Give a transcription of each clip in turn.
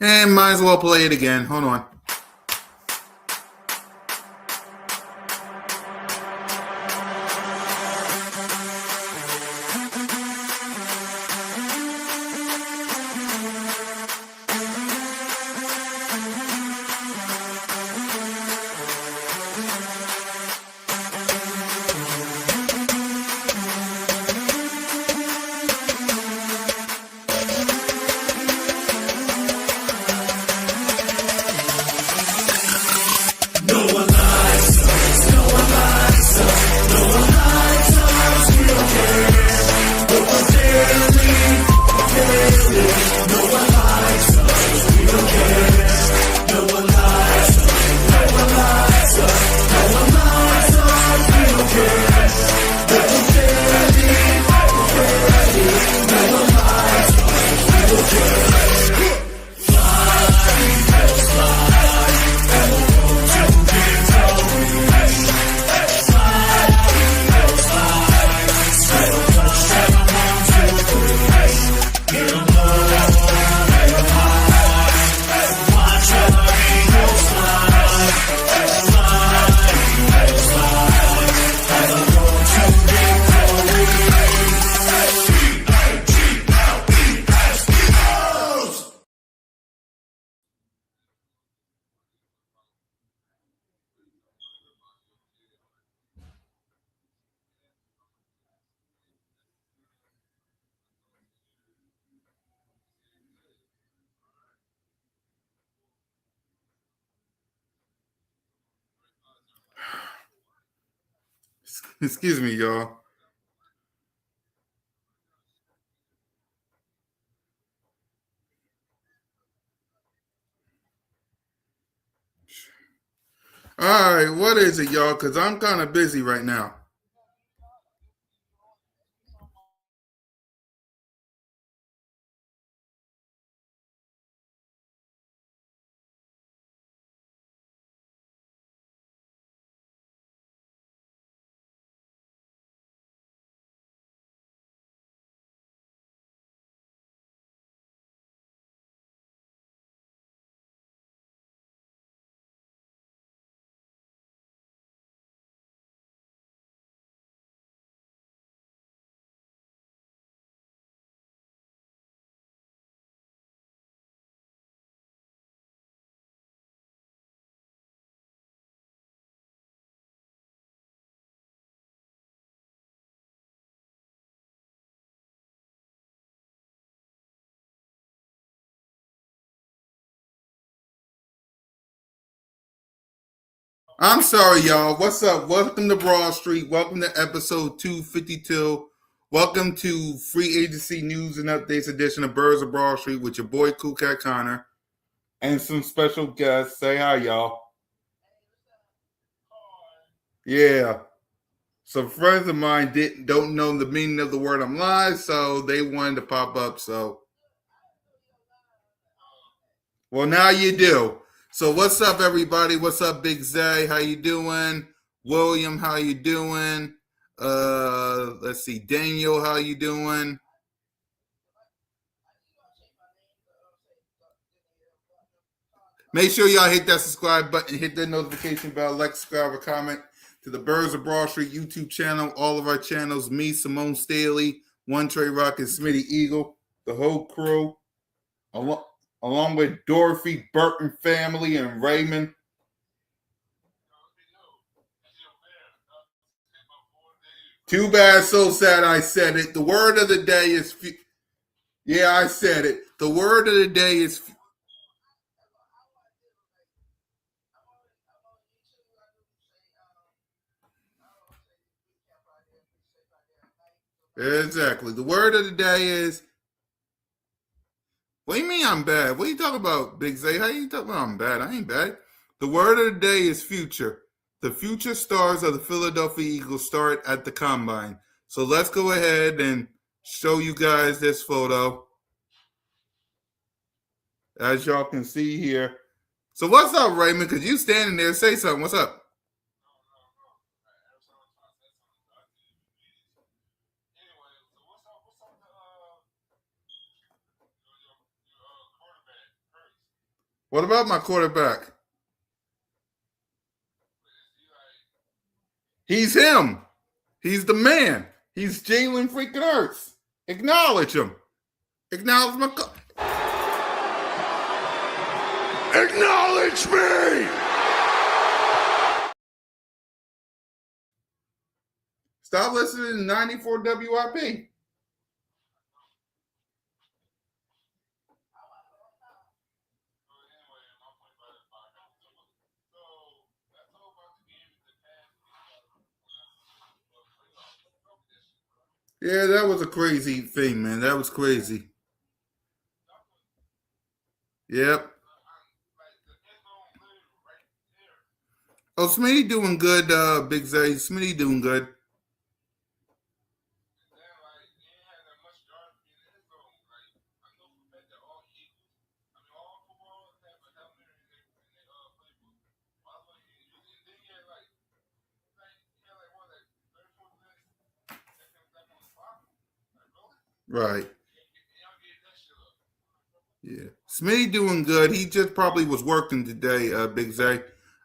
And might as well play it again. Hold on. Excuse me, y'all. All right, what is it, y'all? Because I'm kind of busy right now. I'm sorry, y'all. What's up? Welcome to Broad Street. Welcome to episode 252. Welcome to Free Agency News and Updates edition of Birds of Broad Street with your boy Cool Cat Connor and some special guests. Say hi, y'all. Yeah. Some friends of mine don't know the meaning of the word I'm live, so they wanted to pop up. So, well, now you do. So, what's up, everybody? What's up, Big Zay? How you doing? William, how you doing? Let's see, Daniel, how you doing? Make sure y'all hit that subscribe button, hit that notification bell, like, subscribe, or comment to the Birds of Broad Street YouTube channel. All of our channels, me, Simone Staley, One Trey Rock, and Smitty Eagle, the whole crew, along with Dorothy, Burton family, and Raymond. Too bad, so sad I said it. The word of the day is, yeah, I said it. The word of the day is, exactly. The word of the day is, what do you mean I'm bad? What are you talking about, Big Zay? How you talking about I'm bad? I ain't bad. The word of the day is future. The future stars of the Philadelphia Eagles start at the combine. So let's go ahead and show you guys this photo. As y'all can see here. So what's up, Raymond? Because you standing there, say something. What's up? What about my quarterback? He's him. He's the man. He's Jalen freaking Hurts. Acknowledge him. Acknowledge my. Acknowledge me. Stop listening to 94 WIP. Yeah, that was a crazy thing, man. That was crazy. Yep. Oh, Smitty doing good, Big Zay. Smitty doing good. Right. Yeah. Smitty doing good. He just probably was working today, Big Zay.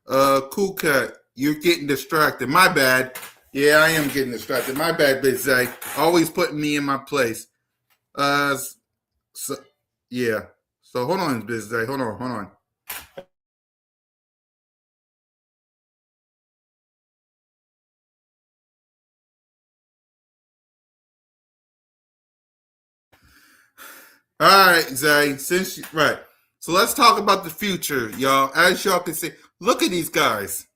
Cool cut. You're getting distracted. My bad. Yeah, I am getting distracted. My bad, Big Zay. Always putting me in my place. So, yeah. So hold on, Big Zay. Hold on. All right, Zay. Right. So let's talk about the future, y'all. As y'all can see, look at these guys.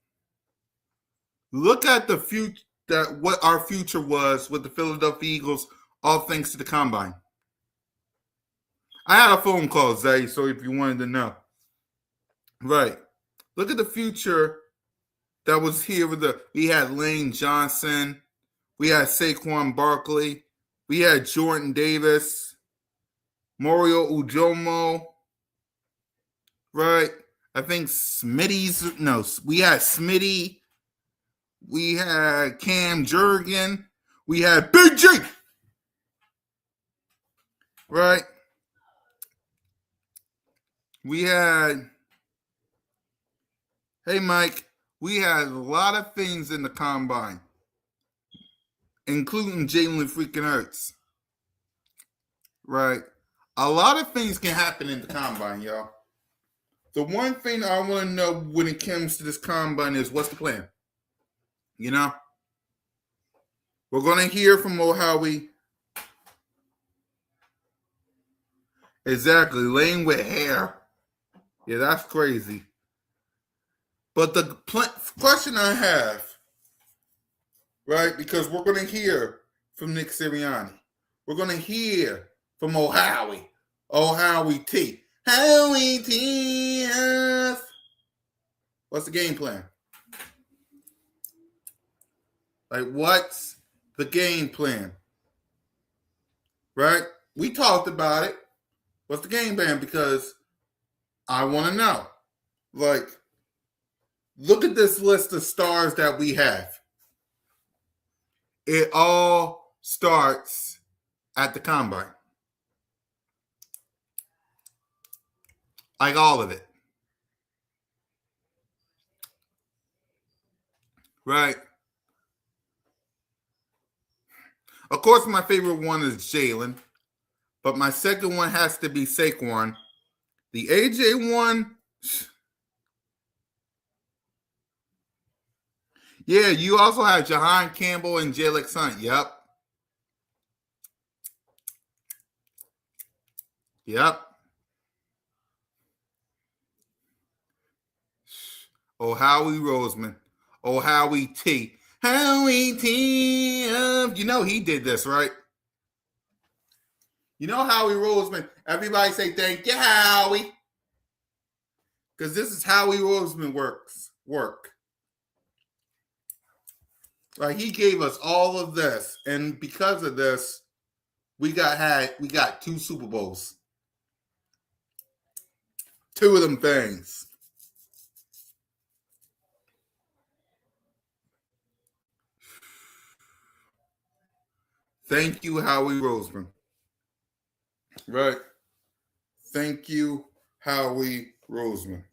Look at the future. That what our future was with the Philadelphia Eagles, all thanks to the combine. I had a phone call, Zay. So if you wanted to know, right? Look at the future that was here with we had Lane Johnson, we had Saquon Barkley, we had Jordan Davis, Mario Ujomo, right? I think we had Smitty, we had Cam Jurgen, we had Big G, right? We had, hey Mike, we had a lot of things in the combine, including Jalen freaking Hurts, right? A lot of things can happen in the combine, y'all. The one thing I want to know when it comes to this combine is what's the plan? You know, we're going to hear from Howie. Exactly, Lane with hair. Yeah, that's crazy. But the question I have, right, because we're going to hear from Nick Sirianni. We're going to hear from Howie T. Howie T. What's the game plan? Like, what's the game plan? Right? We talked about it. What's the game plan? Because I want to know. Like, look at this list of stars that we have. It all starts at the combine. Like all of it. Right? Of course, my favorite one is Jalen. But my second one has to be Saquon. The AJ one, yeah, you also have Jahan Campbell and Jalen Hunt. Yep. Oh, Howie Roseman. Oh, Howie T. Howie T. You know he did this, right? You know Howie Roseman. Everybody say thank you, Howie. Because this is Howie Roseman work. Like he gave us all of this. And because of this, we got 2 Super Bowls. 2 of them things. Thank you, Howie Roseman. Right. Thank you, Howie Roseman.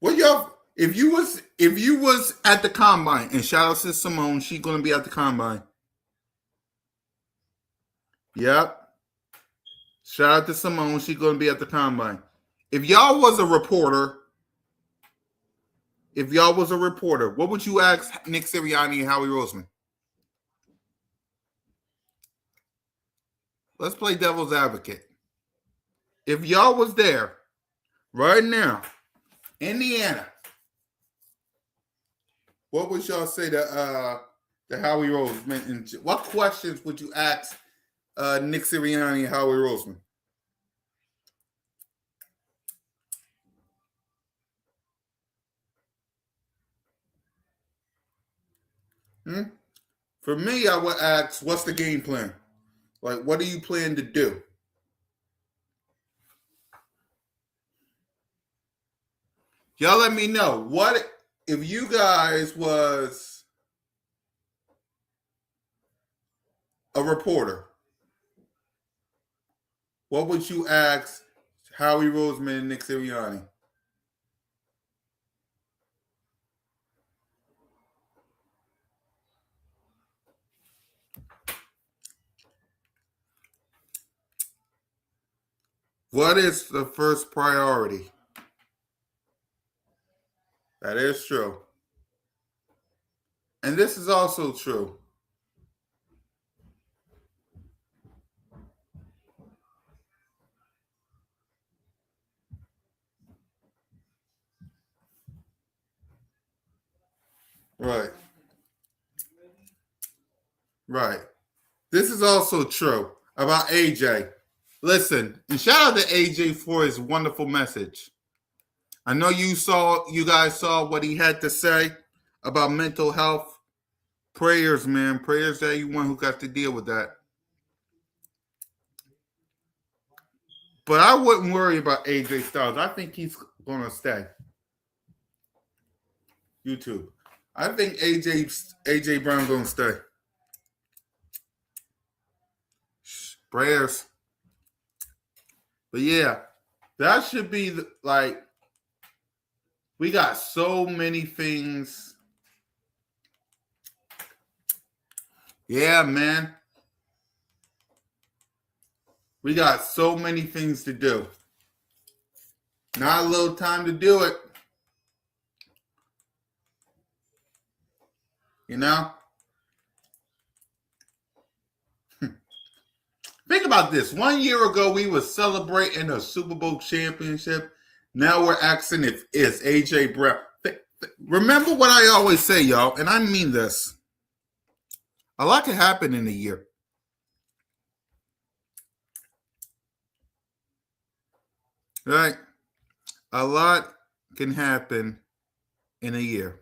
What y'all? If you was at the combine, and shout out to Simone, she gonna be at the combine. Yep. Shout out to Simone, she gonna be at the combine. If y'all was a reporter, what would you ask Nick Sirianni and Howie Roseman? Let's play devil's advocate. If y'all was there right now, Indiana, what would y'all say to Howie Roseman? And what questions would you ask Nick Sirianni and Howie Roseman? For me, I would ask, what's the game plan? Like, what do you plan to do? Y'all let me know. What if you guys was a reporter? What would you ask Howie Roseman and Nick Sirianni? What is the first priority? That is true. And this is also true. Right. Right. This is also true about AJ. Listen, and shout out to AJ for his wonderful message. I know you guys saw what he had to say about mental health. Prayers, man. Prayers to everyone who got to deal with that. But I wouldn't worry about AJ Styles. I think he's going to stay. YouTube. I think AJ Brown going to stay. Prayers. But yeah, that should be we got so many things. Yeah, man. We got so many things to do. Not a little time to do it. You know? Think about this. 1 year ago, we were celebrating a Super Bowl championship. Now we're asking if it's AJ Brown. Remember what I always say, y'all, and I mean this. A lot can happen in a year. Right? A lot can happen in a year.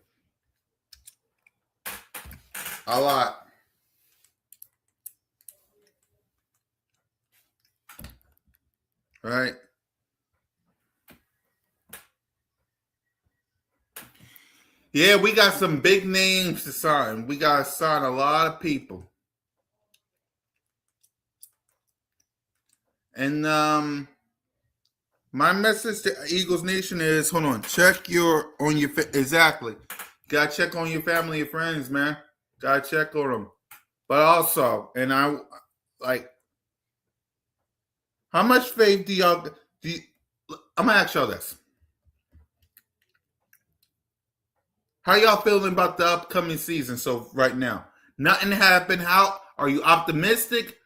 A lot. Right? Yeah, we got some big names to sign. We got to sign a lot of people. And my message to Eagles Nation is, hold on, check exactly. Got to check on your family and friends, man. Got to check on them. But also, and I'm going to ask y'all this. How y'all feeling about the upcoming season right now? Nothing happened. How are you optimistic?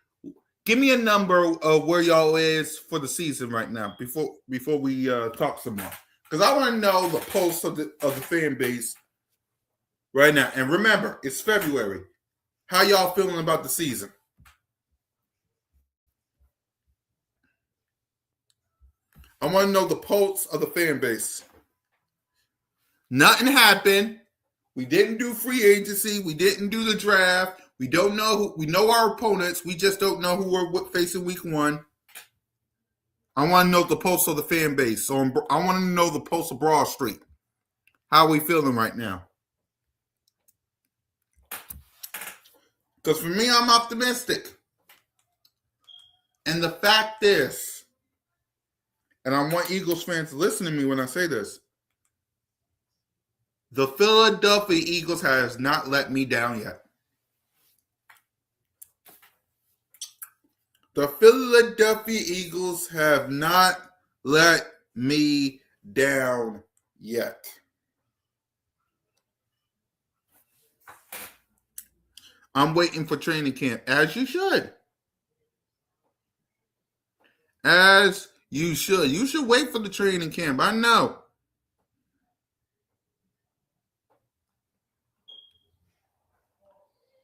Give me a number of where y'all is for the season right now before we talk some more. Because I want to know the pulse of the fan base right now. And remember, it's February. How y'all feeling about the season? I want to know the pulse of the fan base. Nothing happened. We didn't do free agency. We didn't do the draft. We don't know we know our opponents. We just don't know who we're facing week 1. I want to know the pulse of the fan base. So I want to know the pulse of Broad Street. How are we feeling right now? Because for me, I'm optimistic. And the fact is, and I want Eagles fans to listen to me when I say this, the Philadelphia Eagles has not let me down yet. The Philadelphia Eagles have not let me down yet. I'm waiting for training camp, as you should. As you should. You should wait for the training camp. I know.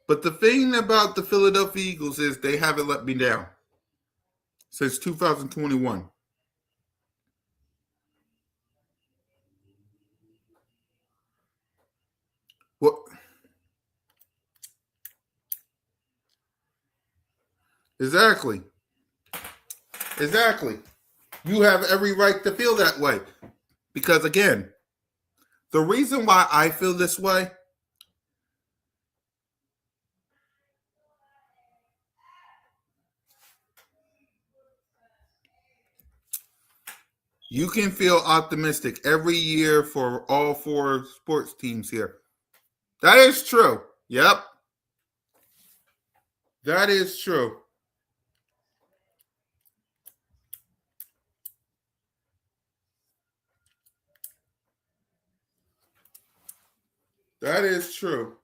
But the thing about the Philadelphia Eagles is they haven't let me down since 2021. What? Exactly. Exactly. You have every right to feel that way. Because again, the reason why I feel this way, you can feel optimistic every year for all four sports teams here. That is true. Yep. That is true. That is true.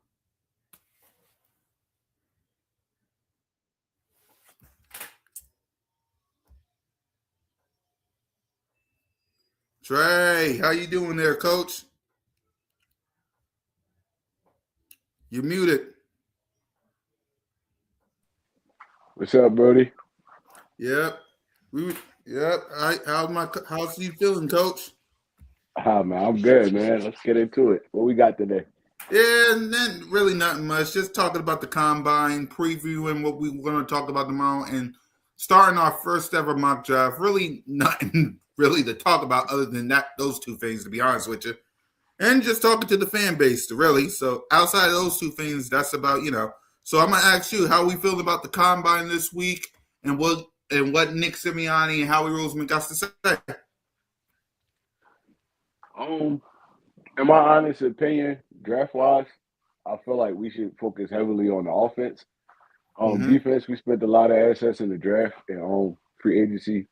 Trey, how you doing there, coach? You're muted. What's up, Brody? Yep. Yep. How's you feeling, coach? Ah, man, I'm good, man. Let's get into it. What we got today? Yeah, and then really nothing much. Just talking about the combine, previewing what we were going to talk about tomorrow, and starting our first ever mock draft. Really nothing really to talk about other than those two things, to be honest with you. And just talking to the fan base, really. So outside of those two things, that's about. So I'm gonna ask you, how we feel about the combine this week, and what Nick Sirianni and Howie Roseman got to say. Um, in my honest opinion, draft wise, I feel like we should focus heavily on the offense. Mm-hmm. Defense, we spent a lot of assets in the draft and free agency.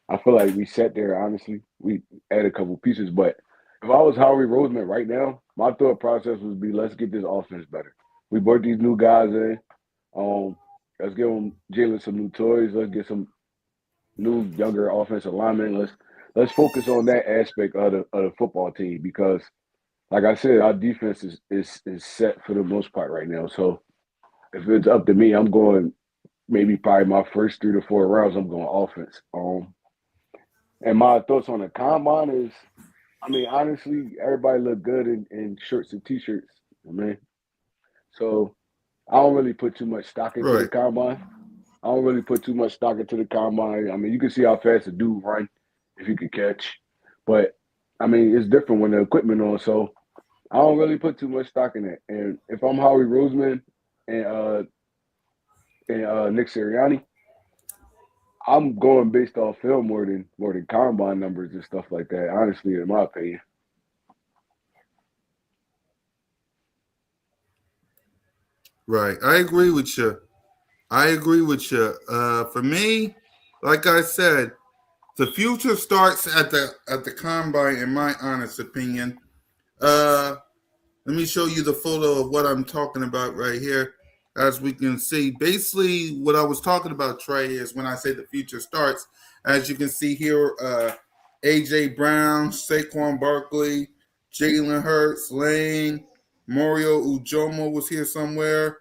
I feel like we sat there honestly. We added a couple pieces, but if I was Howie Roseman right now, my thought process would be let's get this offense better. We brought these new guys in. Um, let's give them Jalen some new toys. Let's get some new younger offensive linemen. Let's focus on that aspect of the football team because, like I said, our defense is set for the most part right now. So if it's up to me, I'm going maybe probably my first 3 to 4 rounds. I'm going offense. And my thoughts on the combine is, I mean, honestly, everybody look good in shirts and t-shirts. I mean, so I don't really put too much stock into the Right. combine. I don't really put too much stock into the combine. I mean, you can see how fast a dude run if he could catch, but I mean, it's different when the equipment on. So I don't really put too much stock in it. And if I'm Howie Roseman and Nick Sirianni, I'm going based off film more than combine numbers and stuff like that. Honestly, in my opinion. Right. I agree with you. I agree with you. For me, like I said, the future starts at the combine, in my honest opinion. Uh, Let me show you the photo of what I'm talking about right here. As we can see, basically what I was talking about, Trey, is when I say the future starts. As you can see here, A.J. Brown, Saquon Barkley, Jalen Hurts, Lane, Mario Ujomo was here somewhere.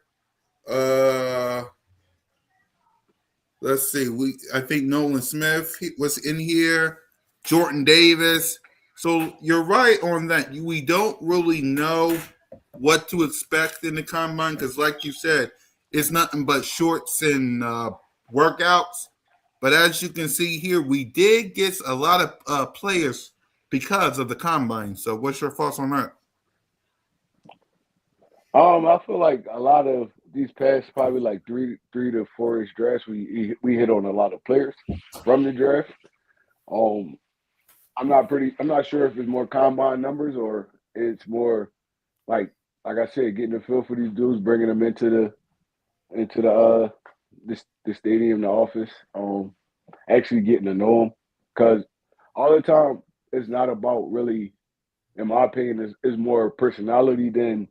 Uh, let's see. I think Nolan Smith was in here. Jordan Davis. So you're right on that. We don't really know what to expect in the combine because, like you said, it's nothing but shorts and workouts. But as you can see here, we did get a lot of players because of the combine. So what's your thoughts on that? I feel like a lot of these past probably like three to four-ish drafts, we hit on a lot of players from the draft. Um, I'm not sure if it's more combine numbers or it's more like I said, getting a feel for these dudes, bringing them into the stadium, the office, actually getting to know them, because all the time it's not about really, in my opinion, is more personality than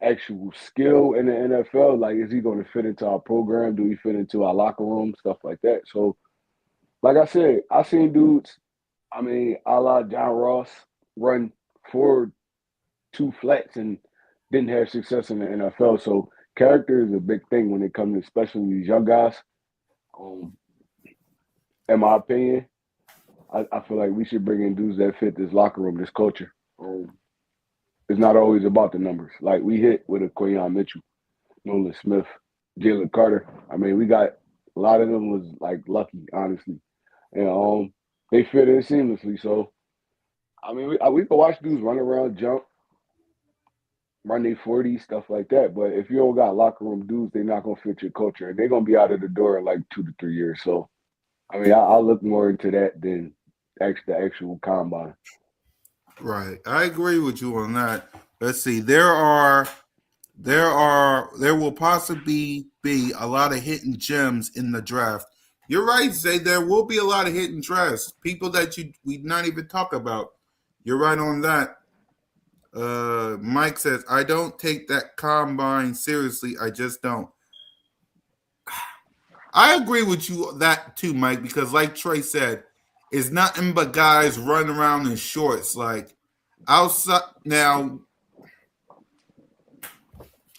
actual skill in the NFL. Like, is he going to fit into our program? Do he fit into our locker room? Stuff like that. So, like I said, I seen dudes. I mean, a la John Ross run forward two flats and didn't have success in the NFL. So character is a big thing when it comes to especially these young guys. Um, in my opinion, I feel like we should bring in dudes that fit this locker room, this culture. It's not always about the numbers. Like we hit with a Quayon Mitchell, Nolan Smith, Jalen Carter. I mean, we got a lot of them was like lucky, honestly, and they fit in seamlessly. So I mean, we can watch dudes run around, jump, run their 40, stuff like that. But if you don't got locker room dudes, they're not gonna fit your culture, and they're gonna be out of the door in like 2 to 3 years. So I mean, I look more into that than the actual combine. Right. I agree with you on that. Let's see. There will possibly be a lot of hidden gems in the draft. You're right, Zay. There will be a lot of hidden drafts. People that we not even talk about. You're right on that. Mike says, I don't take that combine seriously. I just don't. I agree with you that too, Mike, because like Trey said, it's nothing but guys running around in shorts. Like outside now,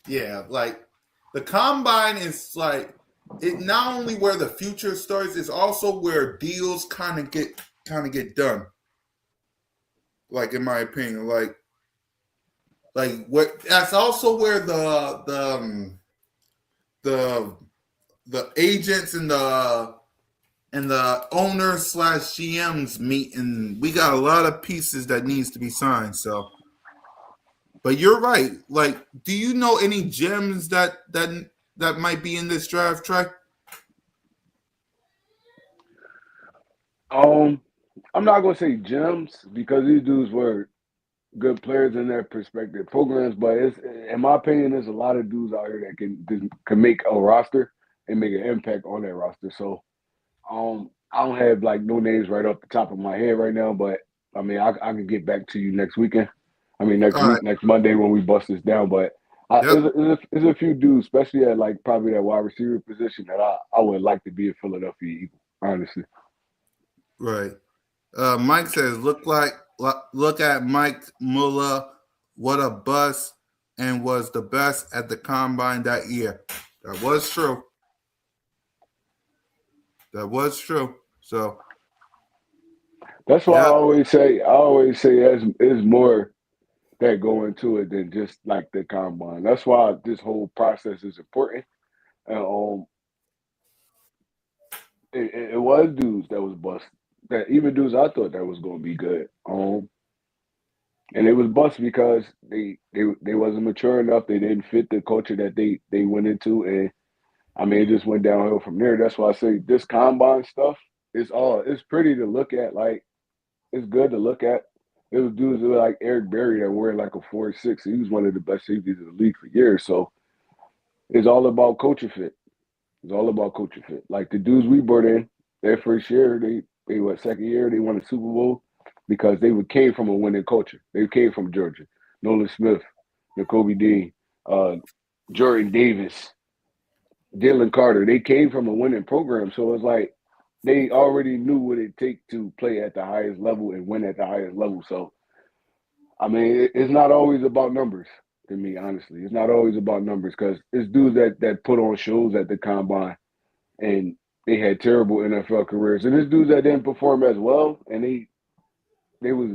yeah, like the combine is like it not only where the future starts, it's also where deals kind of get done. Like in my opinion, like what that's also where the the agents and the owners slash GMs meet, and we got a lot of pieces that needs to be signed. So, but you're right. Like, do you know any gems that might be in this draft track? Um, I'm not gonna say gems because these dudes were good players in their respective programs, but it's in my opinion, there's a lot of dudes out here that can make a roster and make an impact on that roster. So I don't have like no names right off the top of my head right now, but I mean I can get back to you next weekend. I mean next All right. week, next Monday when we bust this down. But Yep. there's a few dudes, especially at like probably that wide receiver position that I would like to be a Philadelphia Eagle, honestly. Right. Mike says, look at Mike Muller. What a bust, and was the best at the combine that year. That was true. That was true. So, That's why yep. I always say there's more that go into it than just like the combine. That's why this whole process is important. And it was dudes that was bust. That even dudes I thought that was going to be good. And it was bust because they wasn't mature enough. They didn't fit the culture that they went into, and I mean it just went downhill from there. That's why I say this combine stuff is all it's pretty to look at. Like it's good to look at. It was dudes like Eric Berry that were like a 4.6. He was one of the best safeties in the league for years. So it's all about culture fit. It's all about culture fit. Like the dudes we brought in, their first year, they were second year, they won the Super Bowl because came from a winning culture. They came from Georgia. Nolan Smith, N'Kobe Dean, uh, Jordan Davis, Dylan Carter. They came from a winning program. So it's like they already knew what it take to play at the highest level and win at the highest level. So I mean, it's not always about numbers to me, honestly. It's not always about numbers because it's dudes that put on shows at the combine and they had terrible NFL careers. And there's dudes that didn't perform as well and they was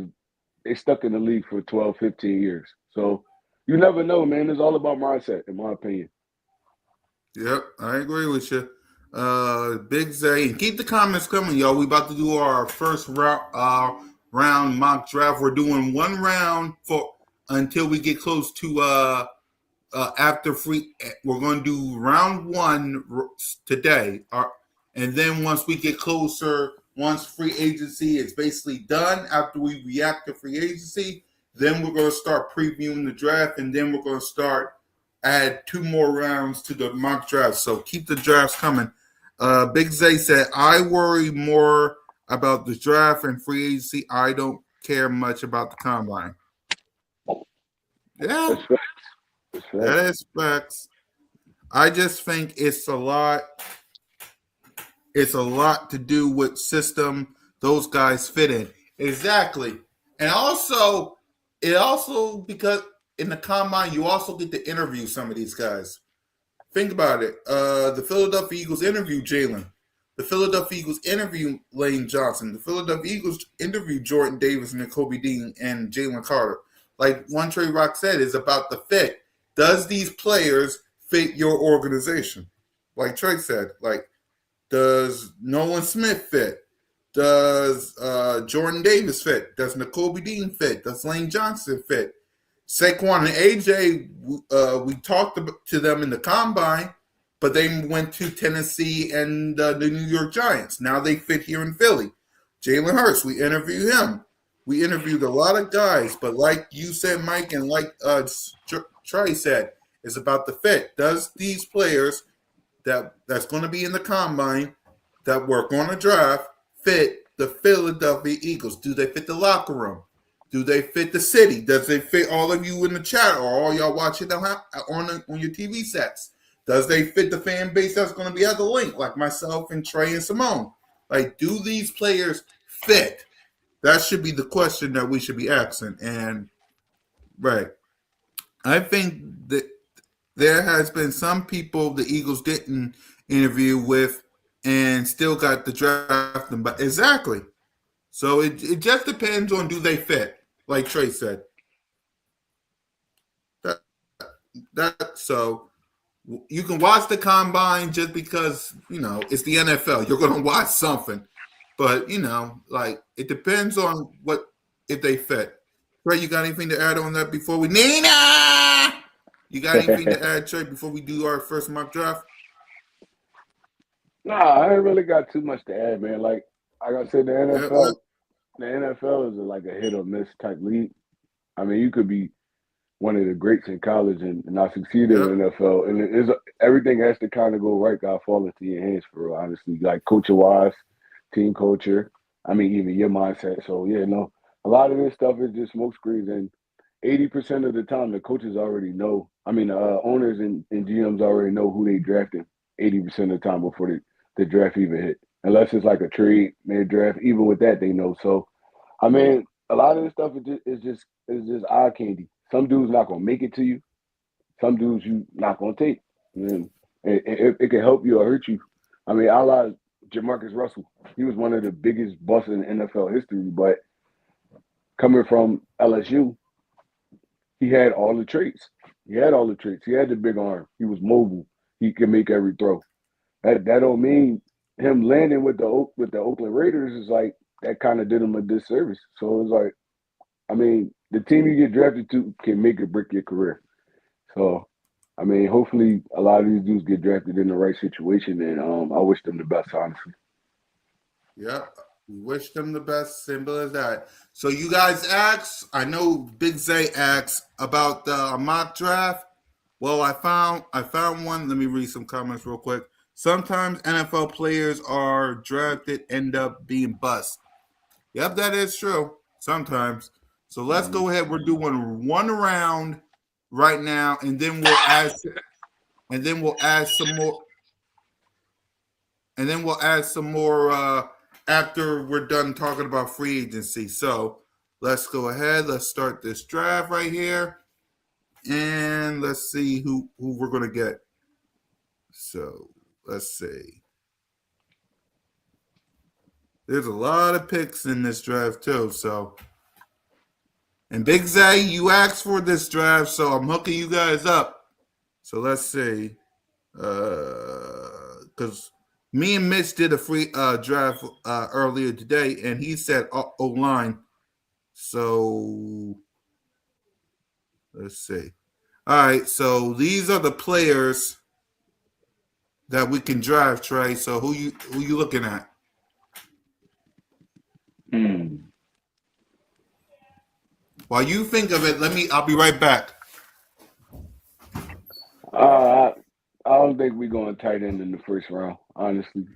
they stuck in the league for 12, 15 years. So you never know, man. It's all about mindset, in my opinion. Yep, I agree with you. Big Zay, and keep the comments coming, y'all. We about to do our first round mock draft. We're doing one round for until we get close to after free. We're going to do round one today, and then once we get closer, once free agency is basically done, after we react to free agency, then we're going to start previewing the draft, and then we're going to start add two more rounds to the mock draft. So keep the drafts coming. Big Zay said, I worry more about the draft and free agency. I don't care much about the combine. Yeah, That's facts. That's that facts. is facts. I just think it's a lot. It's a lot to do with system those guys fit in. Exactly. And also, it also because in the combine you also get to interview some of these guys. Think about it. The Philadelphia Eagles interviewed Jalen. The Philadelphia Eagles interviewed Lane Johnson. The Philadelphia Eagles interviewed Jordan Davis and Kobe Dean and Jalen Carter. Like One Trey Rock said, is about the fit. Does these players fit your organization? Like Trey said, like does Nolan Smith fit? Does Jordan Davis fit? Does N'Kobe Dean fit? Does Lane Johnson fit? Saquon and AJ, we talked to them in the combine, but they went to Tennessee and the New York Giants. Now they fit here in Philly. Jalen Hurts, we interviewed him. We interviewed a lot of guys, but like you said, Mike, and like Trey said, it's about the fit. Does these players that's going to be in the combine that work on a draft fit the Philadelphia Eagles? Do they fit the locker room? Do they fit the city? Does it fit all of you in the chat or all y'all watching on your TV sets? Does they fit the fan base that's going to be at the link, like myself and Trey and Simone? Like, do these players fit? That should be the question that we should be asking. And right, I think that there has been some people the Eagles didn't interview with and still got the draft them. But exactly. So it just depends on do they fit, like Trey said. That so you can watch the combine just because it's the NFL. You're going to watch something, but like it depends on what if they fit. Trey, you got anything to add on that before we Nina? You got anything to add, Trey, before we do our first mock draft? Nah, I ain't really got too much to add, man. Like I said, Yeah, the NFL is like a hit or miss type league. I mean, you could be one of the greats in college and not succeed in yep, the NFL, and it is everything has to kind of go right. Got to fall into your hands for real, honestly. Like coaching wise, team culture. I mean, even your mindset. So yeah, no, a lot of this stuff is just smoke screens, and 80% of the time the coaches already know. I mean, owners and GMs already know who they drafting 80% of the time before the draft even hit. Unless it's like a trade mid draft, even with that they know. So I mean, a lot of this stuff is just eye candy. Some dudes not gonna make it to you. Some dudes you not gonna take. And it can help you or hurt you. I mean, I like Jamarcus Russell. He was one of the biggest busts in NFL history, but coming from LSU, he had all the traits. He had all the traits. He had the big arm. He was mobile. He could make every throw. That don't mean him landing with the Oakland Raiders is like that kind of did him a disservice. So it's like, I mean, the team you get drafted to can make or break your career. So, I mean, hopefully a lot of these dudes get drafted in the right situation, and I wish them the best, honestly. yep. We wish them the best. Simple as that. So you guys asked. I know Big Zay asked about the mock draft. Well, I found one. Let me read some comments real quick. Sometimes NFL players are drafted, end up being bust. Yep, that is true. Sometimes. So let's Mhm. go ahead. We're doing one round right now, and then we'll add some more, and then we'll add some more after we're done talking about free agency. So let's go ahead. Let's start this draft right here, and let's see who we're gonna get. So let's see. There's a lot of picks in this draft too. So and Big Zay, you asked for this draft, so I'm hooking you guys up. So let's see. Because me and Mitch did a free draft earlier today, and he said O line. So let's see. All right, so these are the players that we can drive, Trey. So who you looking at? Hmm. While you think of it, I'll be right back. Uh, I, I don't think we're going tight end in the first round, honestly.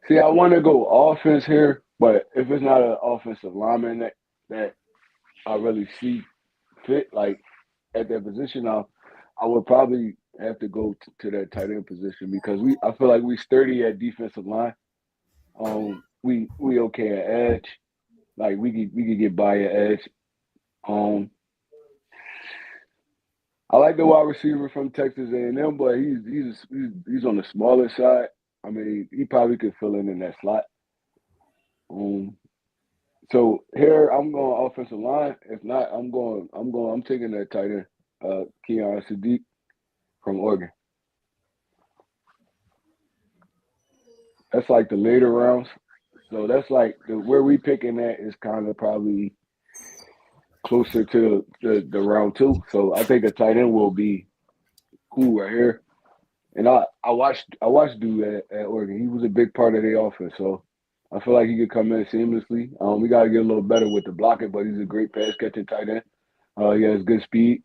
See, I want to go offense here, but if it's not an offensive lineman that I really see fit, like at that position, I would probably have to go to that tight end position because I feel like we sturdy at defensive line. We okay at edge. Like we could get by at edge. Um, I like the wide receiver from Texas A&M, but he's on the smaller side. I mean, he probably could fill in that slot. Um, so here I'm going offensive line. If not, I'm taking that tight end, Keon Sadiq from Oregon. That's like the later rounds. So that's like where we picking at is kind of probably closer to the round two. So I think a tight end will be cool right here. And I watched dude at Oregon. He was a big part of their offense. So I feel like he could come in seamlessly. We got to get a little better with the blocking, but he's a great pass catching tight end. He has good speed.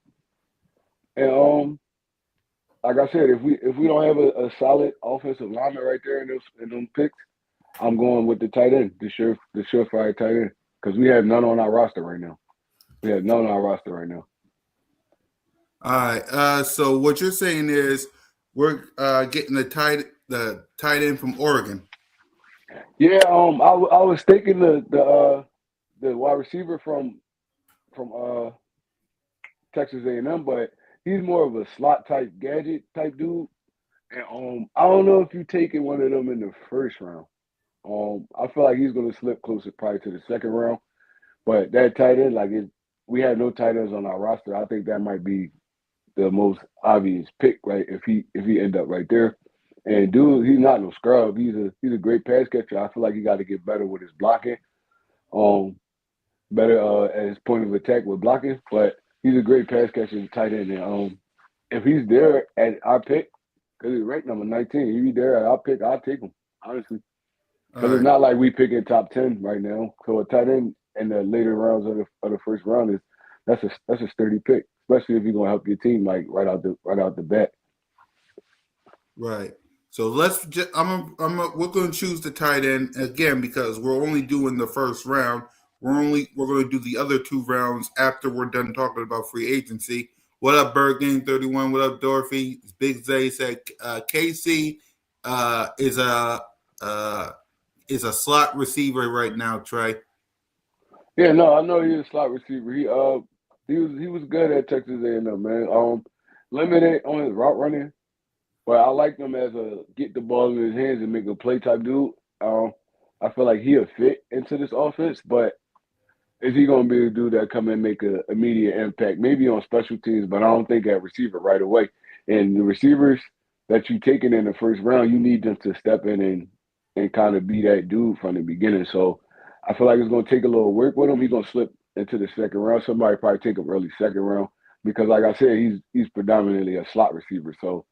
And like I said, if we don't have a solid offensive lineman right there in them picks, I'm going with the tight end, the surefire tight end, because we have none on our roster right now. We have none on our roster right now. All right. So what you're saying is we're getting the tight end from Oregon. Yeah, I was thinking the wide receiver from Texas A&M, but he's more of a slot type gadget type dude. And I don't know if you taking one of them in the first round. I feel like he's gonna slip closer probably to the second round. But that tight end, we have no tight ends on our roster. I think that might be the most obvious pick, right? If he end up right there. And dude, he's not no scrub. He's a great pass catcher. I feel like he got to get better with his blocking. Um, better at his point of attack with blocking. But he's a great pass catcher, tight end. And if he's there at our pick, because he's ranked number 19, if he's there at our pick, I'll take him honestly. All Because it's right. not like we picking top 10 right now. So a tight end in the later rounds of the first round that's a sturdy pick, especially if you're gonna help your team like right out the bat. Right. So let's just we're going to choose the tight end again because we're only doing the first round. We're going to do the other two rounds after we're done talking about free agency. What up, Bergen 31? What up, Dorothy? Big Zay said Casey uh, is a uh, is a slot receiver right now, Trey. Yeah, no, I know he's a slot receiver. He was good at Texas A&M, man. Limited on his route running, but I like him as a get the ball in his hands and make a play type dude. I feel like he'll fit into this offense, but is he going to be a dude that come and make an immediate impact? Maybe on special teams, but I don't think at receiver right away. And the receivers that you taking in the first round, you need them to step in and kind of be that dude from the beginning. So I feel like it's going to take a little work with him. He's going to slip into the second round. Somebody probably take him early second round because, like I said, he's predominantly a slot receiver. So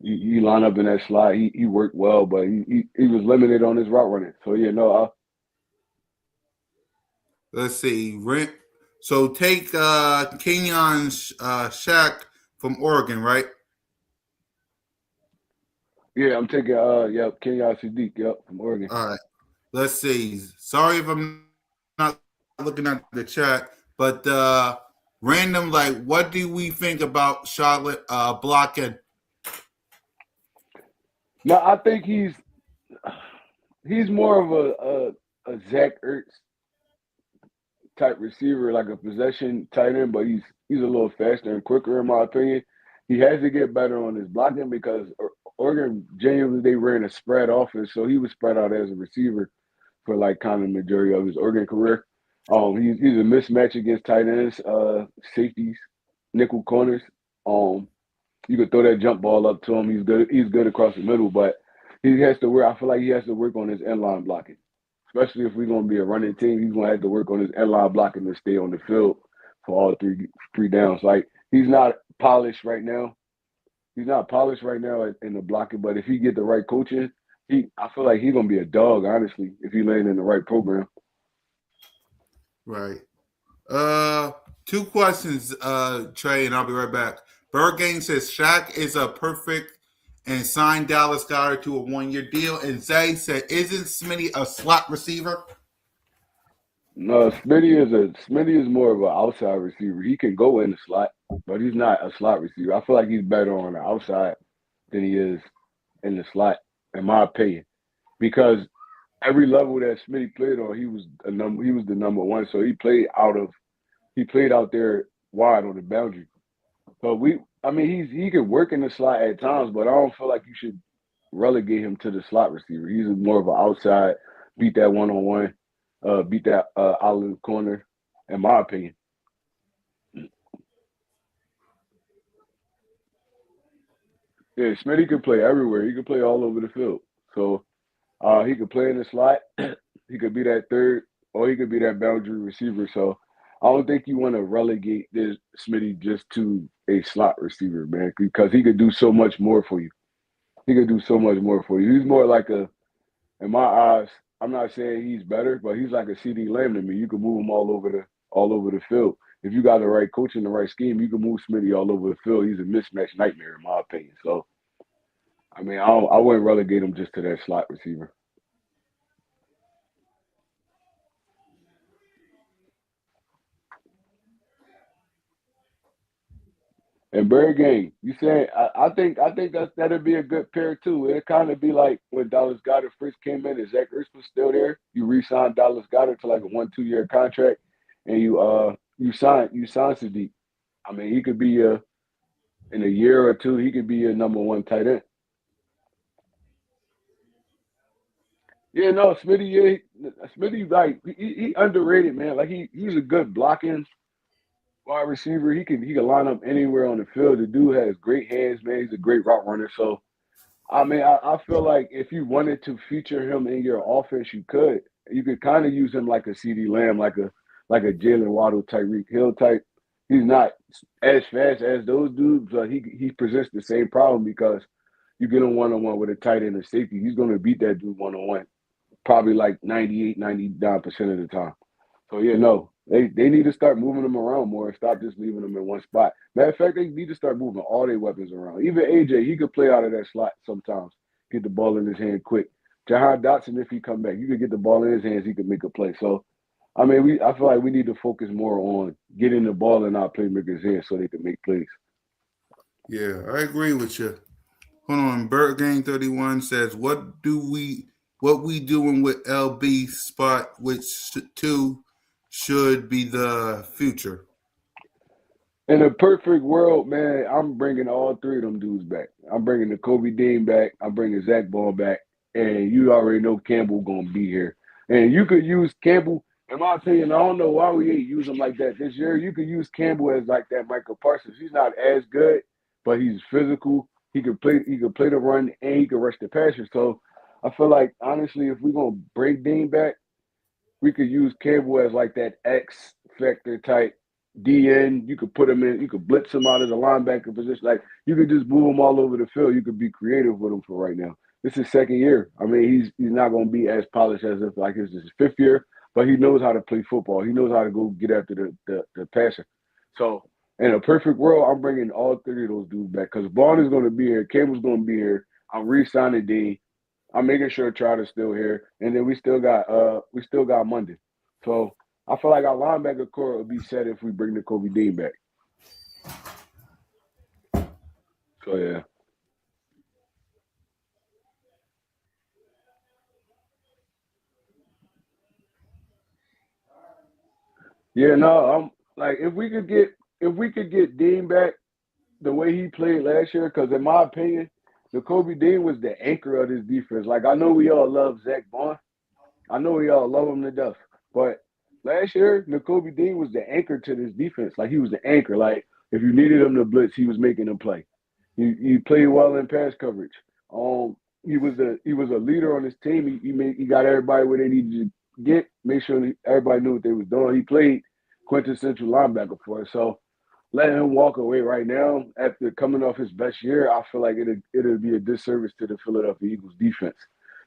you line up in that slot. He worked well, but he was limited on his route running. So yeah, no, Let's see. So take Kenyon Shack from Oregon, right? yeah, I'm taking Kenyon Sadiq, from Oregon. All right. Let's see. Sorry if I'm not looking at the chat, but random, like, what do we think about Charlotte blocking? No, I think he's more of a Zach Ertz type receiver, like a possession tight end, but he's a little faster and quicker in my opinion. He has to get better on his blocking because Oregon genuinely they ran a spread offense, so he was spread out as a receiver for like kind of the majority of his Oregon career. He's a mismatch against tight ends, safeties, nickel corners. Um, you could throw that jump ball up to him. He's good. He's good across the middle, but he has to work. I feel like he has to work on his inline blocking. especially if we're gonna be a running team. He's gonna have to work on his end line blocking to stay on the field for all three downs. Like he's not polished right now. He's not polished right now in the blocking, but if he get the right coaching, I feel like he's gonna be a dog, honestly, if he land in the right program. Right. Two questions, Trey, and I'll be right back. Bird Gang says Shaq is a perfect and signed Dallas Goddard to a 1 year deal. And Zay said, isn't Smitty a slot receiver? No, Smitty is more of an outside receiver. He can go in the slot, but he's not a slot receiver. I feel like he's better on the outside than he is in the slot, in my opinion. Because every level that Smitty played on, he was the number one. So he played out there wide on the boundary. So he could work in the slot at times, but I don't feel like you should relegate him to the slot receiver. He's more of an outside, beat that one on one, beat that out of the corner, in my opinion. Yeah, Smitty could play everywhere. He could play all over the field. So he could play in the slot. He could be that third, or he could be that boundary receiver. So I don't think you want to relegate this Smitty just to a slot receiver, man, because he could do so much more for you. He could do so much more for you. He's more like in my eyes, I'm not saying he's better, but he's like a CD Lamb to me. You can move him all over the field. If you got the right coach and the right scheme, you can move Smitty all over the field. He's a mismatch nightmare, in my opinion. So I wouldn't relegate him just to that slot receiver. And Bird Gang, you saying I think that'd be a good pair too. It'd kind of be like when Dallas Goddard first came in and Zach Ertz was still there. You re-signed Dallas Goddard to like a 1-2 year contract, and you signed Sadiq. I mean, he could be in a year or two, he could be a number one tight end. Yeah, no, Smitty, Smitty, like he underrated, man. Like he's a good blocking wide receiver. He can line up anywhere on the field. The dude has great hands, man. He's a great route runner. So I mean, I feel like if you wanted to feature him in your offense, you could. You could kind of use him like a CD Lamb, like a Jalen Waddle, Tyreek Hill type. He's not as fast as those dudes, but he presents the same problem because you get him one on one with a tight end and safety, he's going to beat that dude one on one, probably like 98, 99% of the time. So yeah, no, they need to start moving them around more and stop just leaving them in one spot. Matter of fact, they need to start moving all their weapons around. Even AJ, he could play out of that slot sometimes, get the ball in his hand quick. Jahan Dotson, if he come back, you could get the ball in his hands, he could make a play. So I mean, I feel like we need to focus more on getting the ball in our playmakers' hands so they can make plays. Yeah, I agree with you. Hold on. Bird Gang 31 says, what we doing with LB spot, which two should be the future? In a perfect world, man, I'm bringing all three of them dudes back. I'm bringing the Kobe Dean back. I'm bringing Zach Ball back. And you already know Campbell going to be here. And you could use Campbell, in my opinion, I don't know why we ain't use him like that this year. You could use Campbell as like that Michael Parsons. He's not as good, but he's physical. He could play the run and he could rush the passer. So I feel like, honestly, if we're going to bring Dean back, we could use Campbell as like that X factor type DN. You could put him in. You could blitz him out of the linebacker position. Like you could just move him all over the field. You could be creative with him for right now. This is second year. I mean, he's not going to be as polished as if like this is his fifth year, but he knows how to play football. He knows how to go get after the passer. So in a perfect world, I'm bringing all three of those dudes back because Vaughn is going to be here. Campbell's going to be here. I'm re-signing Dean. I'm making sure Trout still here, and then we still got Monday. So I feel like our linebacker core will be set if we bring the Kobe Dean back. So yeah, yeah. No, I'm like if we could get Dean back the way he played last year, because in my opinion, the Kobe Dean was the anchor of this defense. Like I know we all love Zach Bond. I know we all love him to death. But last year, N'Kobe Dean was the anchor to this defense. Like he was the anchor. Like if you needed him to blitz, he was making them play. He played well in pass coverage. He was a leader on his team. He got everybody where they needed make sure that everybody knew what they was doing. He played quintessential linebacker for us. So letting him walk away right now after coming off his best year, I feel like it'll be a disservice to the Philadelphia Eagles defense.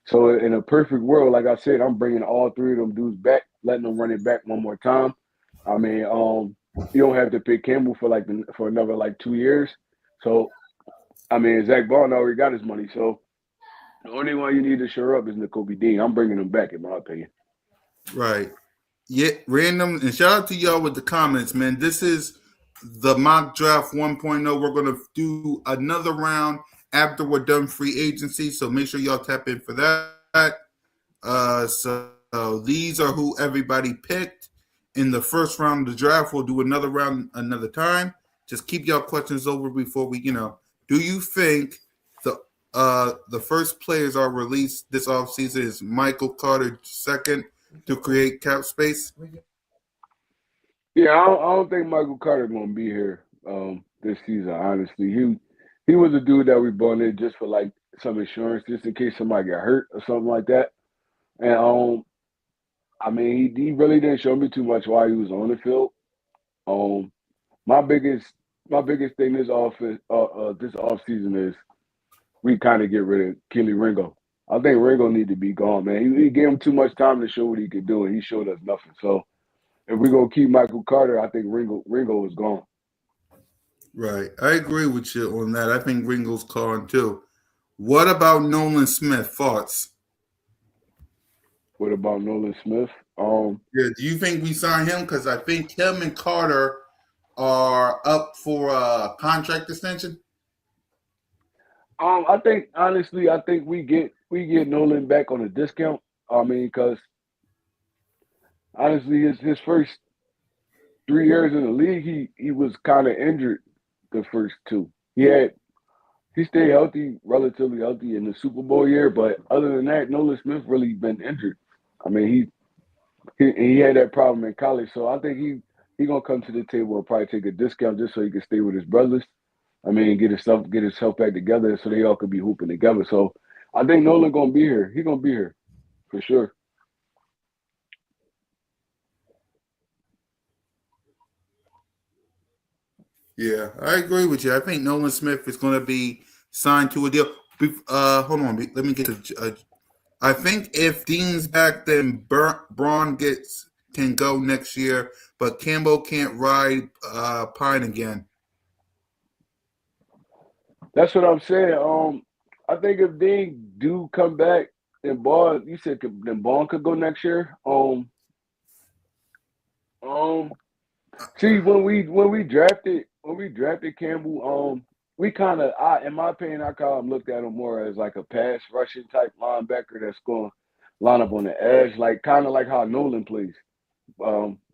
So in a perfect world, like I said, I'm bringing all three of them dudes back, letting them run it back one more time. I mean, you don't have to pay Campbell for another like 2 years. So I mean, Zach Bond already got his money. So the only one you need to shore up is N'Kobe Dean. I'm bringing him back, in my opinion. Right. Yeah, random. And shout out to y'all with the comments, man. This is the mock draft 1.0. We're going to do another round after we're done free agency. So make sure y'all tap in for that. So these are who everybody picked in the first round of the draft. We'll do another round another time. Just keep y'all questions over before we, do you think the first players are released this offseason is Michael Carter second to create cap space? Yeah, I don't think Michael Carter's gonna be here this season. Honestly, he was a dude that we brought in just for like some insurance, just in case somebody got hurt or something like that. And I mean, he really didn't show me too much while he was on the field. Um, my biggest my biggest thing this off season is we kind of get rid of Kelly Ringo. I think Ringo need to be gone, man. He gave him too much time to show what he could do, and he showed us nothing. So if we're gonna keep Michael Carter, I think Ringo is gone. Right. I agree with you on that. I think Ringo's calling too. What about Nolan Smith? Thoughts? What about Nolan Smith? Yeah, do you think we sign him? Because I think him and Carter are up for a contract extension. I think honestly, I think we get Nolan back on a discount. I mean, because honestly, his first 3 years in the league, he was kind of injured the first two. He stayed healthy, relatively healthy in the Super Bowl year, but other than that, Nolan Smith really been injured. I mean, he had that problem in college, so I think he gonna come to the table and probably take a discount just so he can stay with his brothers. I mean, get himself back together so they all could be hooping together. So I think Nolan gonna be here. He gonna be here for sure. Yeah, I agree with you. I think Nolan Smith is going to be signed to a deal. Hold on. Let me get to. I think if Dean's back, then Braun can go next year, but Campbell can't ride Pine again. That's what I'm saying. I think if they do come back and Ball, you said then Ball could go next year. Um, See, when we drafted Campbell, we kind of, in my opinion, I kind of looked at him more as like a pass rushing type linebacker that's going to line up on the edge, like kind of like how Nolan plays.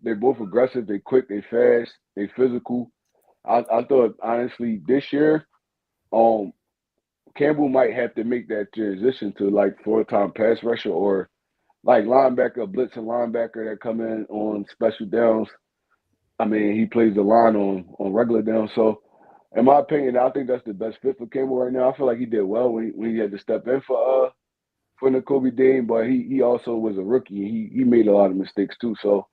They're both aggressive, they quick, they fast, they physical. I thought honestly this year, um, Campbell might have to make that transition to like full-time pass rusher or like linebacker, blitzing linebacker that come in on special downs. I mean, he plays the line on regular downs. So, in my opinion, I think that's the best fit for Campbell right now. I feel like he did well when he had to step in for N'Kobe Dean, but he also was a rookie and he made a lot of mistakes too. So,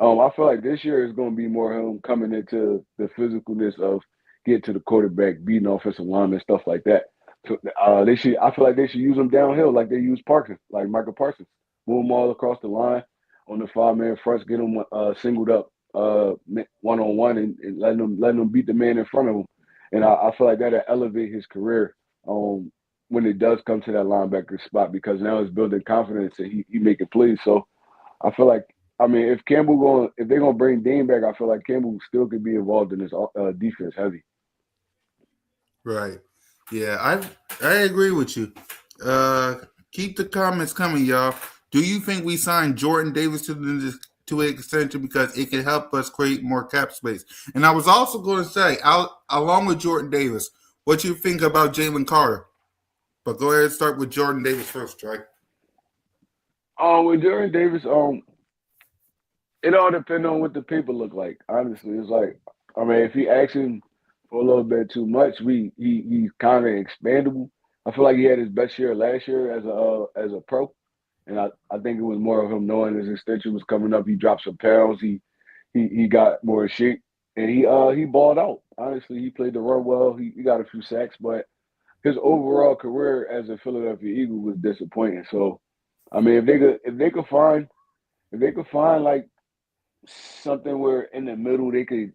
I feel like this year is going to be more him coming into the physicalness of getting to the quarterback, beating offensive linemen, stuff like that. So they should. I feel like they should use him downhill like they use Parsons, like Michael Parsons. Move him all across the line on the 5-man fronts, get him singled up one on one, and letting them beat the man in front of him. And I feel like that'll elevate his career when it does come to that linebacker spot because now it's building confidence and he making plays. So I feel like I mean if they're gonna bring Dame back, I feel like Campbell still could be involved in this defense heavy. Right. Yeah, I agree with you. Uh, keep the comments coming, y'all. Do you think we sign Jordan Davis to an extension because it can help us create more cap space? And I was also going to say, along with Jordan Davis, what you think about Jalen Carter? But go ahead and start with Jordan Davis first, Trey. With Jordan Davis, it all depends on what the paper look like. Honestly, it's like I mean, if he asking for a little bit too much, he's kind of expandable. I feel like he had his best year last year as a pro. And I think it was more of him knowing his extension was coming up. He dropped some pounds. He got more in shape, and he balled out. Honestly, he played the run well. He got a few sacks, but his overall career as a Philadelphia Eagle was disappointing. So, I mean, if they could find like something where in the middle they could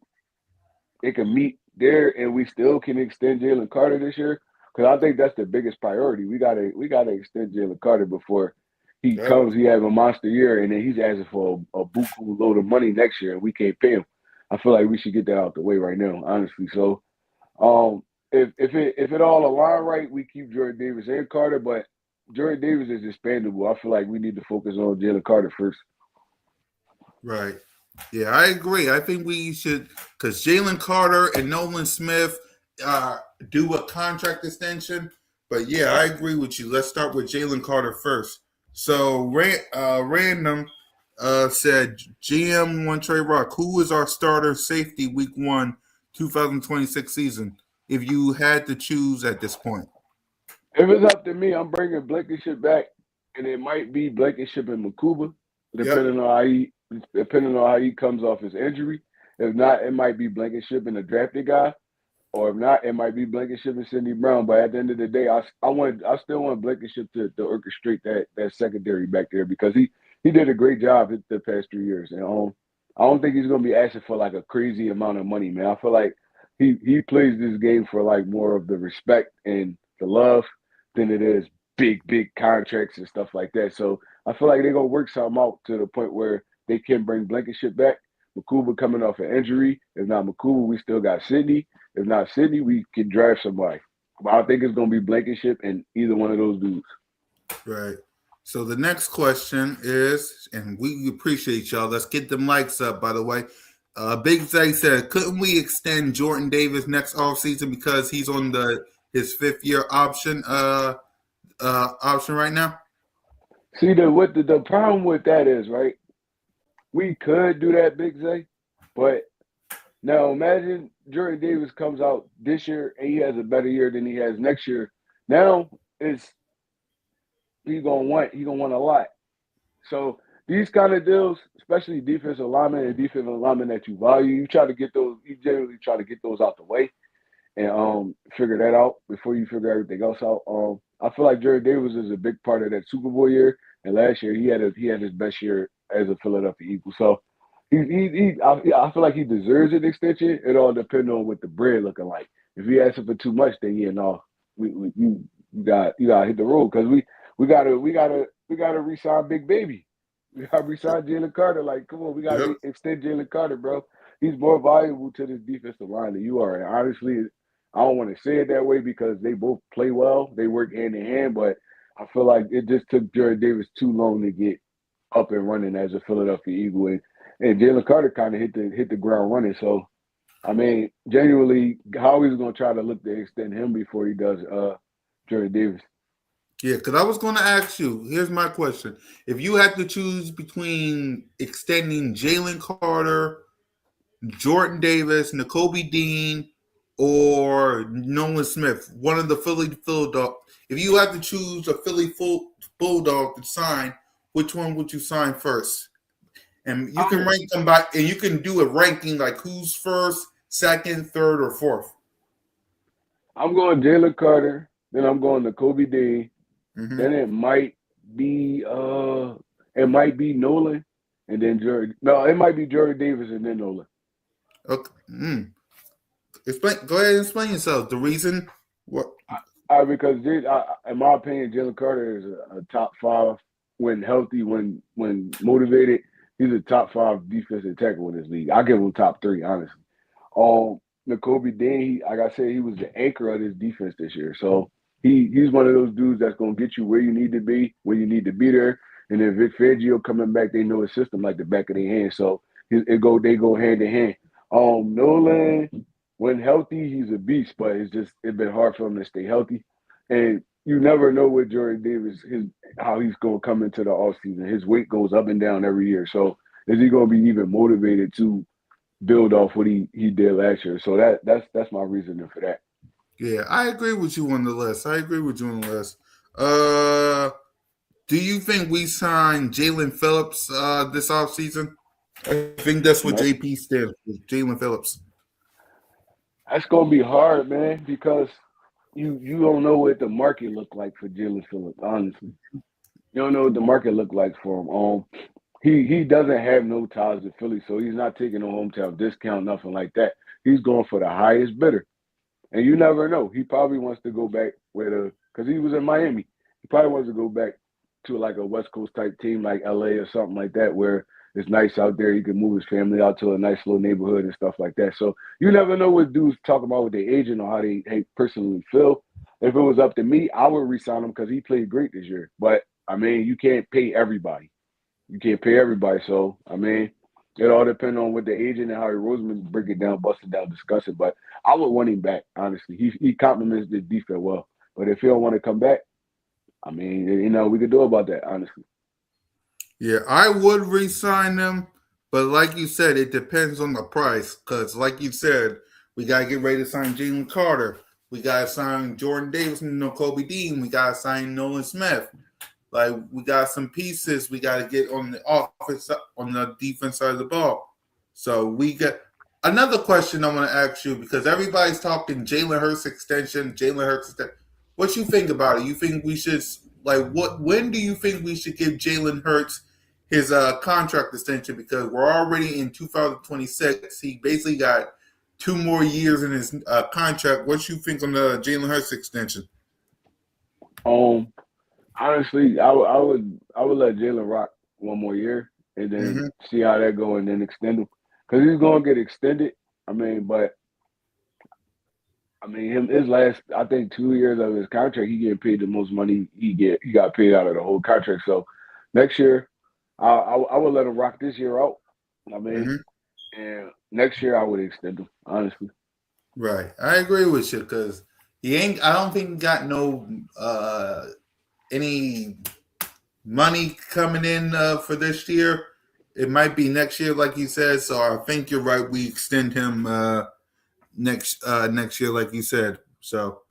meet there, and we still can extend Jalen Carter this year. Because I think that's the biggest priority. We gotta extend Jalen Carter before he Yep. comes. He has a monster year, and then he's asking for a buku load of money next year, and we can't pay him. I feel like we should get that out the way right now, honestly. So, um, if it all align right, we keep Jordan Davis and Carter, but Jordan Davis is expandable. I feel like we need to focus on Jalen Carter first. Right. Yeah, I agree. I think we should, because Jalen Carter and Nolan Smith uh, do a contract extension. But yeah, I agree with you. Let's start with Jalen Carter first. So, Random said, GM One Trey Rock, who is our starter safety week one, 2026 season, if you had to choose at this point? If it's up to me, I'm bringing Blankenship back, and it might be Blankenship and Makuba, Yep. depending on how he comes off his injury. If not, it might be Blankenship and a drafted guy. Or if not, it might be Blankenship and Cindy Brown. But at the end of the day, I still want Blankenship to orchestrate that secondary back there because he did a great job the past 3 years. And I don't think he's gonna be asking for like a crazy amount of money, man. I feel like he plays this game for like more of the respect and the love than it is big contracts and stuff like that. So I feel like they're gonna work something out to the point where they can bring Blankenship back. Makuba coming off an injury. If not Makuba, we still got Sydney. If not Sydney, we can draft somebody. But I think it's gonna be Blankenship and either one of those dudes. Right. So the next question is, and we appreciate y'all. Let's get them likes up, by the way. Big Zay said, couldn't we extend Jordan Davis next offseason because he's on his 5th year option right now? See the problem with that is, right? We could do that, Big Zay, but now imagine Jordan Davis comes out this year and he has a better year than he has next year. Now it's he gonna want a lot. So these kind of deals, especially defensive linemen and defensive linemen that you value, you generally try to get those out the way and figure that out before you figure everything else out. I feel like Jared Davis is a big part of that Super Bowl year, and last year he had his best year as a Philadelphia Eagle. So I feel like he deserves an extension. It all depends on what the bread looking like. If he asking for too much, then yeah, no, you gotta hit the road because we gotta resign Big Baby. We gotta resign Jalen Carter. Like, come on, we gotta Yep. extend Jalen Carter, bro. He's more valuable to this defensive line than you are. And honestly, I don't want to say it that way because they both play well. They work hand in hand, but I feel like it just took Jared Davis too long to get up and running as a Philadelphia Eagle. And Jalen Carter kind of hit the ground running. So I mean, genuinely, Howie's gonna try to look to extend him before he does Jared Davis. Yeah, because I was going to ask you. Here's my question: if you had to choose between extending Jalen Carter, Jordan Davis, N'Kobe Dean, or Nolan Smith, one of the Philly Bulldog. If you had to choose a Philly Bulldog to sign, which one would you sign first? And you can I'm rank them by, and you can do a ranking like who's first, second, third, or fourth. I'm going Jalen Carter, then I'm going to Kobe Dean, Mm-hmm. then it might be Nolan, and then Jared. No, it might be Jared Davis and then Nolan. Okay. Explain. Go ahead and explain yourself. The reason. What? Because in my opinion, Jalen Carter is a top five when healthy, when motivated. He's a top five defensive tackle in this league. I give him top three, honestly. Um, N'Kobe Dean, like I said, he was the anchor of this defense this year. So he's one of those dudes that's gonna get you where you need to be when you need to be there. And then Vic Fangio coming back, they know his system like the back of their hand. So they go hand in hand. Nolan, when healthy, he's a beast, but it's been hard for him to stay healthy. And you never know with Jordan Davis how he's gonna come into the offseason. His weight goes up and down every year. So is he gonna be even motivated to build off what he did last year? So that's my reasoning for that. Yeah, I agree with you on the list. I agree with you on the list. Uh, Do you think we sign Jalen Phillips this offseason? I think that's what Man, JP stands for, Jalen Phillips. that's gonna be hard, man, because you don't know what the market look like for Jalen Phillips. Honestly, you don't know what the market look like for him. He doesn't have no ties to Philly, so he's not taking no hometown discount, nothing like that. He's going for the highest bidder. And you never know. He probably wants to go back with because he was in Miami. He probably wants to go back to like a West Coast type team like LA or something like that, where it's nice out there. He can move his family out to a nice little neighborhood and stuff like that. So you never know what dudes talk about with their agent or how they personally feel. If it was up to me, I would resign him because he played great this year. But I mean, you can't pay everybody. You can't pay everybody. So I mean, it all depends on what the agent and Harry Roseman break it down, bust it down, discuss it. But I would want him back, honestly. He compliments the defense well. But if he don't want to come back, I mean, we could do about that, honestly. Yeah, I would re-sign them, but like you said, it depends on the price. Because, like you said, we gotta get ready to sign Jalen Carter. We gotta sign Jordan Davis and Kobe Dean. We gotta sign Nolan Smith. Like we got some pieces we got to get on the offense, on the defense side of the ball. So we got another question I want to ask you because everybody's talking Jalen Hurts extension, Jalen Hurts extension. What you think about it? You think we should like what? When do you think we should give Jalen Hurts his contract extension? Because we're already in 2026. He basically got 2 more years in his contract. What you think on the Jalen Hurts extension? Um, Honestly, I would let Jalen rock one more year and then Mm-hmm. see how that go and then extend him because he's gonna get extended. I mean, but I mean, his last I think 2 years of his contract, he getting paid the most money he got paid out of the whole contract. So next year, I would let him rock this year out. I mean, Mm-hmm. and next year I would extend him honestly. Right. I agree with you because he ain't I don't think he got no any money coming in for this year. It might be next year, like you said. So I think you're right. We extend him next year, like you said. So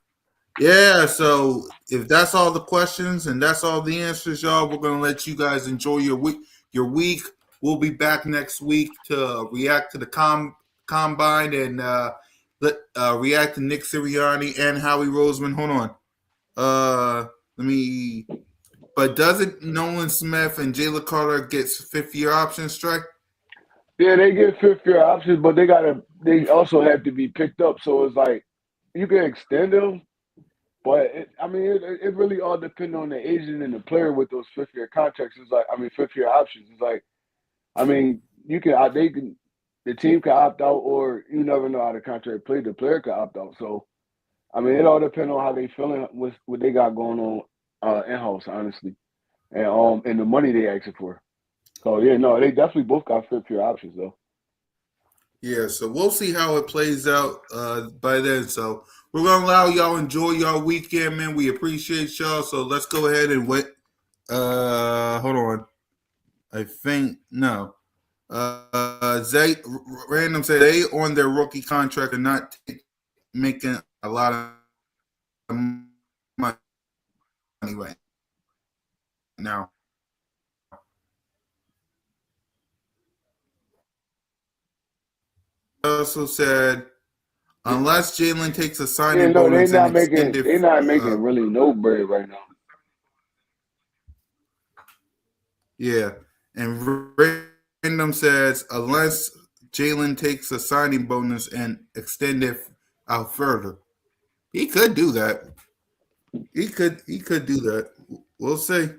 yeah. So if that's all the questions and that's all the answers, y'all, we're gonna let you guys enjoy your week. Your week. We'll be back next week to react to the combine and react to Nick Sirianni and Howie Roseman. Hold on. Let me. But doesn't Nolan Smith and Jalen Carter get fifth year options strike? Yeah, they get fifth year options, but they also have to be picked up. So it's like you can extend them, but it really all depends on the agent and the player with those fifth year contracts. It's like fifth year options. It's like you can they can the team can opt out, or you never know how the contract played. The player can opt out. So it all depends on how they feeling with what they got going on in house, honestly, and the money they asking for. So yeah, no, they definitely both got fifth year options though. Yeah, so we'll see how it plays out by then. So we're gonna allow y'all enjoy y'all weekend, man. We appreciate y'all. So let's go ahead and wait. Hold on. I think no. Zay random said they on their rookie contract and not making a lot of money right now. Also said unless Jalen takes a Yeah, signing no, bonus and extended. they not making really no bread right now. Yeah, and random says unless Jalen takes a signing bonus and extend it out further, he could do that. He could do that. We'll see.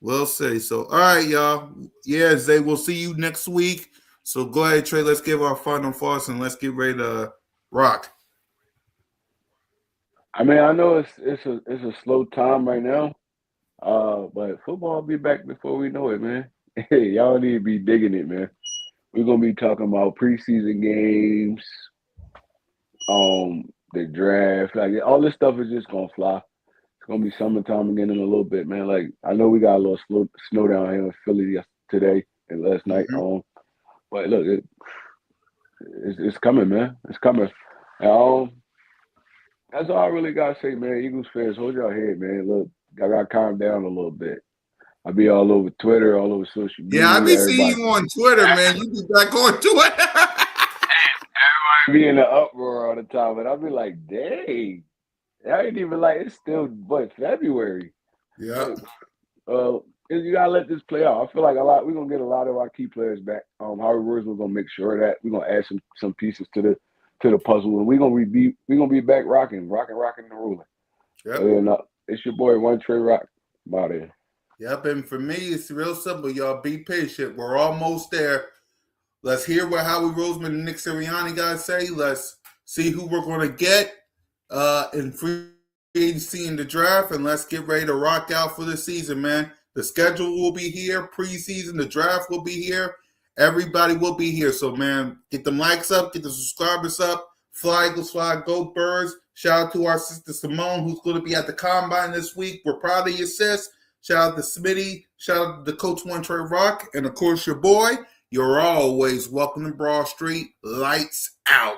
We'll see. So all right, y'all. Yeah, Zay. We'll see you next week. So go ahead, Trey. Let's give our final thoughts and let's get ready to rock. I know it's a slow time right now. But football will be back before we know it, man. Hey, y'all need to be digging it, man. We're gonna be talking about preseason games, the draft, like all this stuff is just gonna fly. It's gonna be summertime again in a little bit, man. Like I know we got a little snow down here in Philly today and last night. Mm-hmm. But look, it's coming, man. It's coming. And, that's all I really gotta say, man. Eagles fans, hold your head, man. Look, I gotta calm down a little bit. I be all over Twitter, all over social Yeah, I media. be seeing Everybody you on Twitter, man. You be back on Twitter. be in the uproar all the time, but I be like, dang, I ain't even like it's still but February. Yeah. Like, uh, you gotta let this play out. I feel like we're gonna get a lot of our key players back. Harvey Rose, we're gonna make sure that we're gonna add some pieces to the puzzle, and we're gonna be back rocking and rolling. Yep. And it's your boy One Trey Rock. About it. Yep. And for me, it's real simple, y'all. Be patient. We're almost there. Let's hear what Howie Roseman and Nick Sirianni guys say. Let's see who we're going to get in free agency in the draft, and let's get ready to rock out for the season, man. The schedule will be here, preseason, the draft will be here. Everybody will be here. So, man, get them likes up, get the subscribers up. Fly, Eagles, fly, go Birds. Shout out to our sister Simone, who's going to be at the combine this week. We're proud of you, sis. Shout out to Smitty. Shout out to the Coach One Trey Rock. And, of course, your boy. You're always welcome to Broad Street. Lights out.